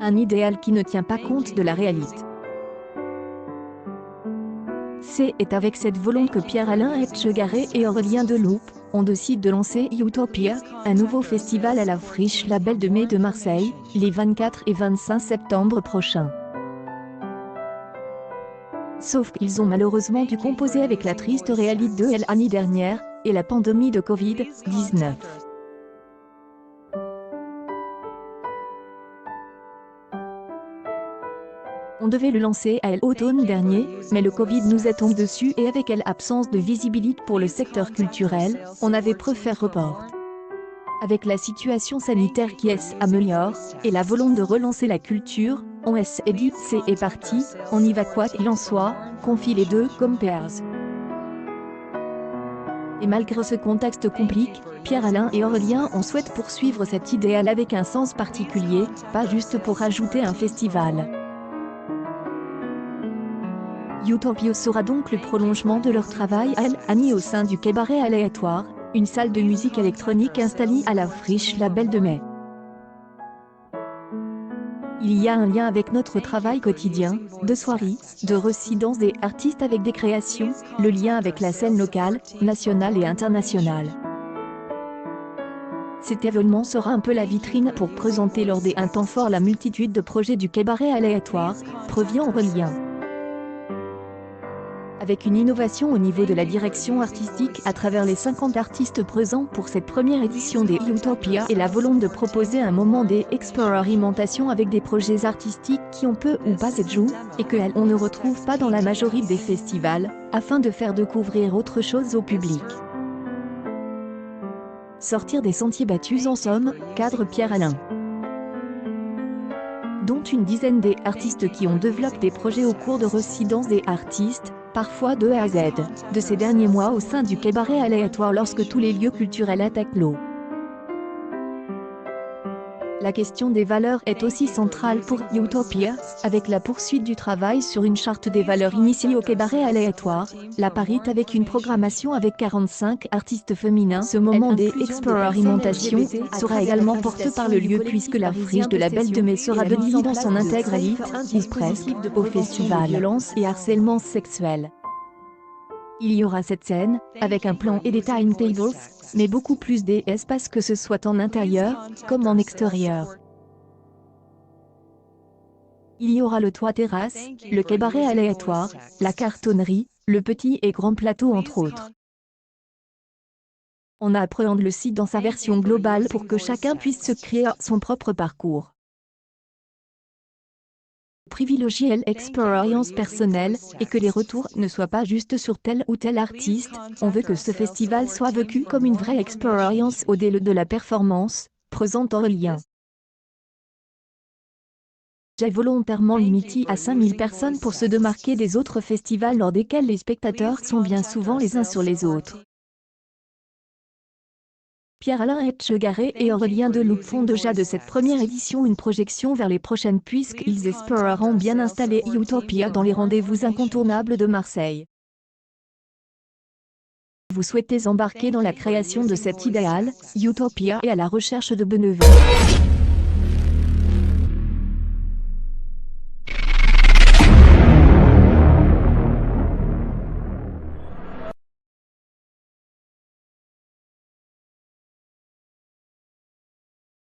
Un idéal qui ne tient pas compte de la réalité. C'est avec cette volonté que Pierre-Alain Etchegaray et Aurélien Deloup ont décidé de lancer Utopia, un nouveau festival à la Friche Label de Mai de Marseille, les 24 et 25 septembre prochains. Sauf qu'ils ont malheureusement dû composer avec la triste réalité de l'année dernière, et la pandémie de Covid-19. On devait le lancer à l'automne dernier, mais le Covid nous est tombé dessus et avec l'absence de visibilité pour le secteur culturel, on avait préféré reporter. Avec la situation sanitaire qui s'améliore, et la volonté de relancer la culture, on s'est dit c'est parti, on y va quoi qu'il en soit, confie les deux comme pairs. Et malgré ce contexte compliqué, Pierre-Alain et Aurélien ont souhaité poursuivre cet idéal avec un sens particulier, pas juste pour rajouter un festival. Utopia sera donc le prolongement de leur travail à l'année au sein du Cabaret Aléatoire, une salle de musique électronique installée à la Friche Label de Mai. Il y a un lien avec notre travail quotidien, de soirées, de résidences des artistes avec des créations, le lien avec la scène locale, nationale et internationale. Cet événement sera un peu la vitrine pour présenter lors d'un temps fort la multitude de projets du Cabaret Aléatoire, prévient Aurélien. Avec une innovation au niveau de la direction artistique à travers les 50 artistes présents pour cette première édition des Utopia et la volonté de proposer un moment d'expérimentation avec des projets artistiques qui ont peu ou pas cette joue, et que on ne retrouve pas dans la majorité des festivals, afin de faire découvrir autre chose au public. Sortir des sentiers battus en somme, cadre Pierre-Alain. Dont une dizaine d'artistes qui ont développé des projets au cours de résidences des artistes, parfois de A à Z, de ces derniers mois au sein du Cabaret Aléatoire lorsque tous les lieux culturels attaquent l'eau. La question des valeurs est aussi centrale pour Utopia, avec la poursuite du travail sur une charte des valeurs initiée au Cabaret Aléatoire, la parité avec une programmation avec 45 artistes féminins. Ce moment d'expérimentation sera également porté par le lieu puisque la Friche de la Belle de Mai sera bénie dans son intégralité, ou presque, au festival violence et harcèlement sexuel. Il y aura cette scène, avec un plan et des timetables, mais beaucoup plus d'espace que ce soit en intérieur, comme en extérieur. Il y aura le toit terrasse, le cabaret aléatoire, la cartonnerie, le petit et grand plateau entre autres. On appréhende le site dans sa version globale pour que chacun puisse se créer son propre parcours. Privilégier l'expérience personnelle, et que les retours ne soient pas juste sur tel ou tel artiste, on veut que ce festival soit vécu comme une vraie expérience au-delà de la performance, présente Aurélien. J'ai volontairement limité à 5000 personnes pour se démarquer des autres festivals lors desquels les spectateurs sont bien souvent les uns sur les autres. Pierre-Alain Etchegaray et Aurélien Deloup font déjà de cette première édition une projection vers les prochaines puisqu'ils espéreront bien installer Utopia dans les rendez-vous incontournables de Marseille. Vous souhaitez embarquer dans la création de cet idéal, Utopia et à la recherche de bénévoles.